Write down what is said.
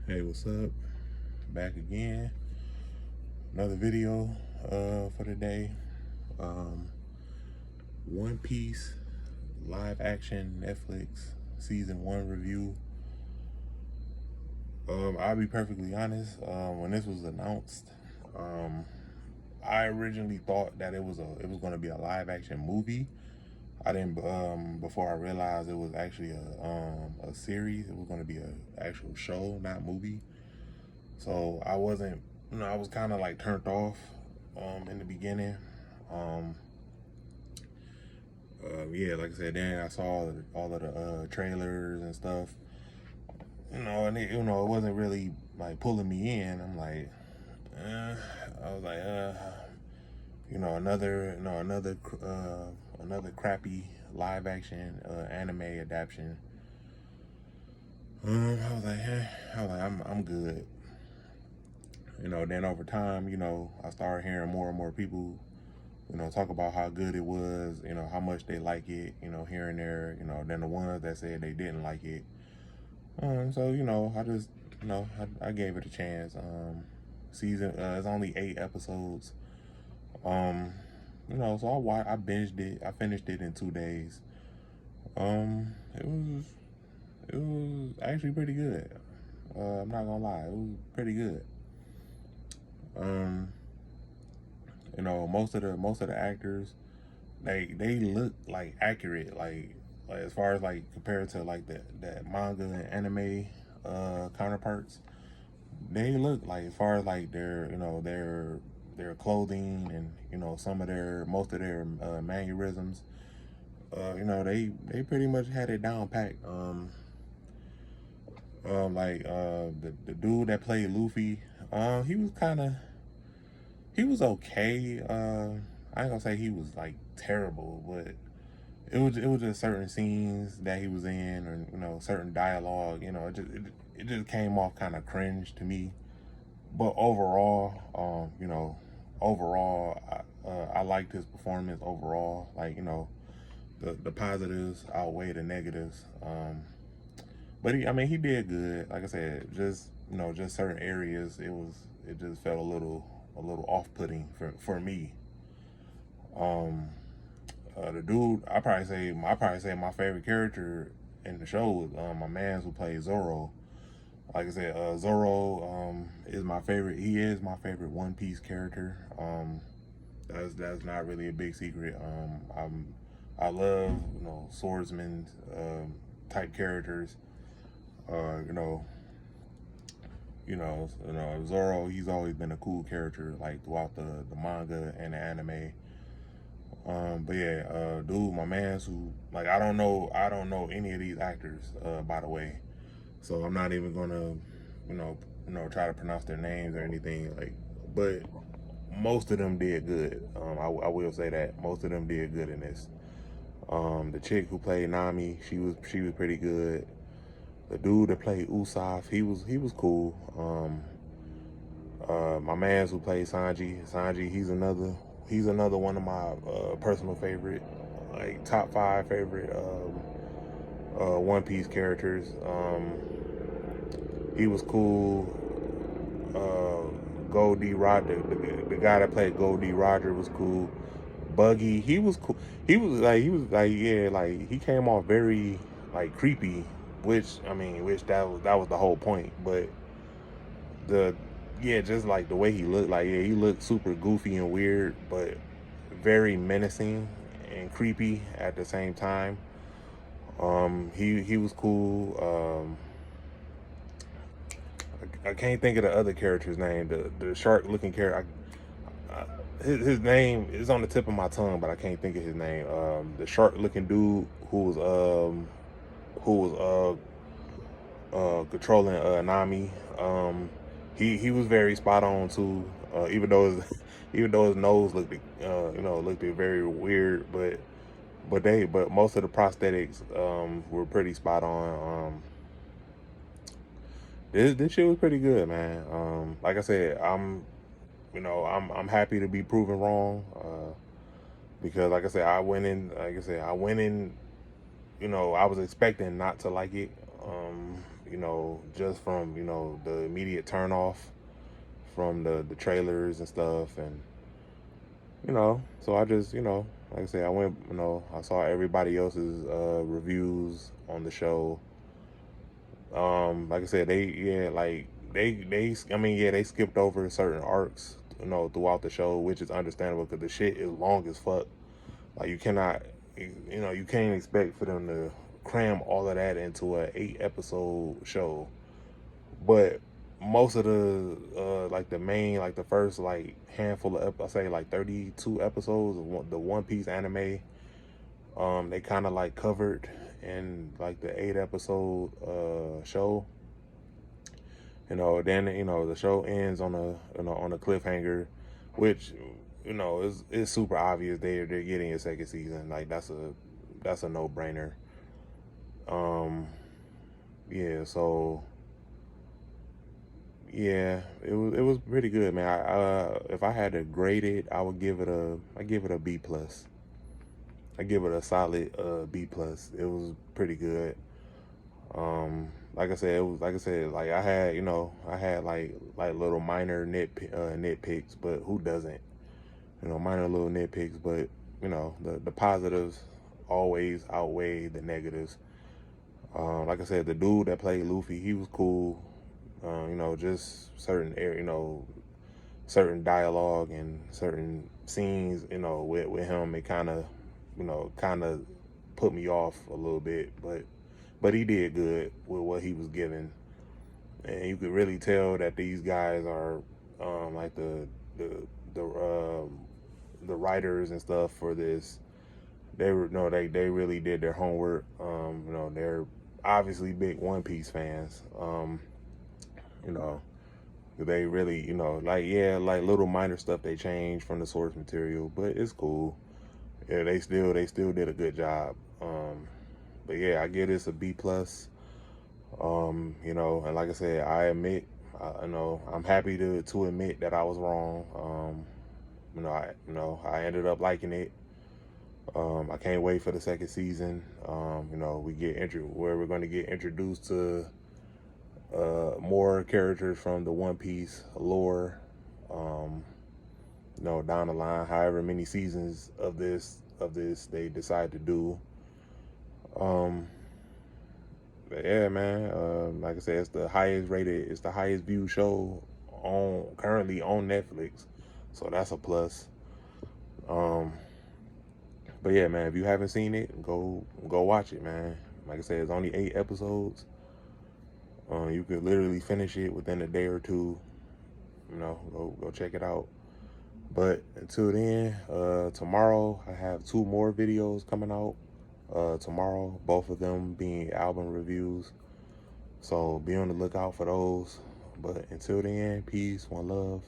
Hey, what's up? Back again. Another video for today. Um, One Piece live action Netflix season 1 review. I'll be perfectly honest. When this was announced, um, I originally thought that it was going to be a live action movie. I didn't before I realized it was actually a series. It was going to be an actual show, not movie. So I wasn't, I was kind of like turned off in the beginning. Um, yeah, like I said, then I saw all of the trailers and stuff, and it wasn't really like pulling me in. I'm like, I was like, another crappy live action anime adaptation. I was like, I'm good. Then over time, I started hearing more and more people, talk about how good it was, how much they like it, here and there, then the ones that said they didn't like it. So, I just, I gave it a chance. It's only 8 episodes. Um, so I binged it. I finished it in 2 days. Um, it was, it was actually pretty good. I'm not gonna lie, it was pretty good. Um, most of the actors, they look like accurate, like as far as like compared to like that manga and anime counterparts. They look like, as far as like their clothing and some of their most of their mannerisms. They pretty much had it down packed. The dude that played Luffy, he was kind of he was okay. I ain't gonna say he was like terrible, but it was just certain scenes that he was in, or certain dialogue. It just came off kind of cringe to me. But overall, I liked his performance overall. Like, the positives outweigh the negatives. But he did good. Like I said, just certain areas, it just felt a little off putting for me. Um, the dude, I probably say my favorite character in the show was my man who plays Zoro. Like I said, Zoro is my favorite. He is my favorite One Piece character. That's not really a big secret. I love swordsman type characters. Uh, you know, Zoro. He's always been a cool character, like throughout the manga and the anime. But yeah, dude, my man's who, like, I don't know any of these actors, by the way. So I'm not even gonna, try to pronounce their names or anything. Like, but most of them did good. I will say that most of them did good in this. The chick who played Nami, she was pretty good. The dude that played Usopp, he was cool. My man's who played Sanji, he's another one of my personal favorite, like top 5 favorite One Piece characters. He was cool. Gold D. Roger, the guy that played Gold D. Roger was cool. Buggy, he was cool. He was like yeah, like he came off very like creepy, which that was the whole point. But the yeah, just like the way he looked, like yeah, he looked super goofy and weird, but very menacing and creepy at the same time. He was cool. I can't think of the other character's name. The shark looking character. His name is on the tip of my tongue, but I can't think of his name. The shark looking dude who was controlling Nami. He was very spot on too. Even though his nose looked very weird, but most of the prosthetics were pretty spot on. This shit was pretty good, man. Like I said, I'm happy to be proven wrong. Because I went in, I was expecting not to like it. you know, just from, you know, the immediate turn off from the trailers and stuff. And, you know, so I just, you know, like I said, I went, you know, I saw everybody else's reviews on the show. Like I said, I mean, yeah, they skipped over certain arcs, you know, throughout the show, which is understandable because the shit is long as fuck. Like you cannot, you know, you can't expect for them to cram all of that into a 8 episode show. But most of the like the main, like the first like handful of I say like 32 episodes of the One Piece anime, they kind of like covered in like the 8 episode show. You know, then you know the show ends on a, you know, on a cliffhanger, which, you know, is super obvious they're getting a second season. Like that's a no brainer. Um, yeah, so yeah, it was pretty good, man. If I had to grade it, I give it a B plus. I give it a solid B plus. It was pretty good. Like I said, it was like I said, like I had, you know, I had like little minor nitpicks, but who doesn't? You know, minor little nitpicks, but you know, the positives always outweigh the negatives. Like I said, the dude that played Luffy, he was cool. You know, just certain you know, certain dialogue and certain scenes, you know, with him, it kind of, you know, kind of put me off a little bit, but he did good with what he was given, and you could really tell that these guys are like the the writers and stuff for this. They were no, they really did their homework. You know, they're obviously big One Piece fans. You know, they really, you know, like yeah, like little minor stuff they changed from the source material, but it's cool. Yeah, they still did a good job. But yeah, I give this a B plus. You know, and like I said, I admit, you know, I'm happy to admit that I was wrong. You know, I ended up liking it. I can't wait for the second season. You know, where we're going to get introduced to more characters from the One Piece lore. Um, you know, down the line, however many seasons of this they decide to do. Um, but yeah, man. Like I said, it's the highest viewed show currently on Netflix, so that's a plus. Um, but yeah, man, if you haven't seen it, go watch it, man. Like I said, it's only 8 episodes. You could literally finish it within a day or two. You know, go check it out. But until then, tomorrow I have 2 more videos coming out. Tomorrow, both of them being album reviews. So be on the lookout for those. But until then, peace, one love.